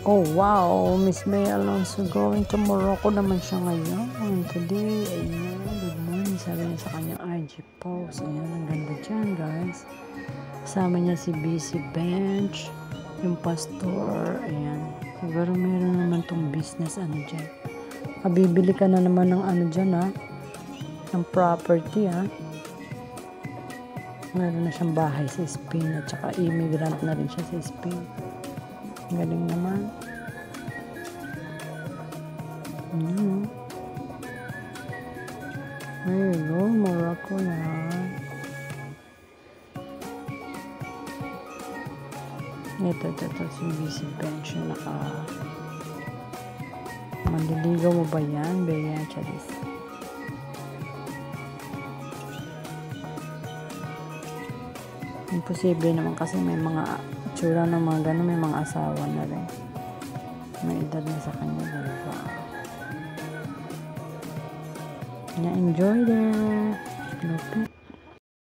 Oh wow, Miss May Alonso going to Morocco naman siya ngayon. Today, ayan, good morning. Sabi niya sa kanyang IG post. Ayan, ang ganda dyan guys. Kasama niya si BC Bench, yung pastor. Ayan, siguro meron naman tong business dyan. Bibili ka na naman ng dyan ng property Meron na siyang bahay sa Spain at saka immigrant na rin siya sa Spain. Galing naman. There you go, Morocco na. Ito, si BC Bench yung manliligaw mo ba yan? Bea Charis. Imposible naman kasi may mga tsura ng mga gano'n, may mga asawa na rin. May edad na sa kanya, diba? Na-enjoy there. Lupit.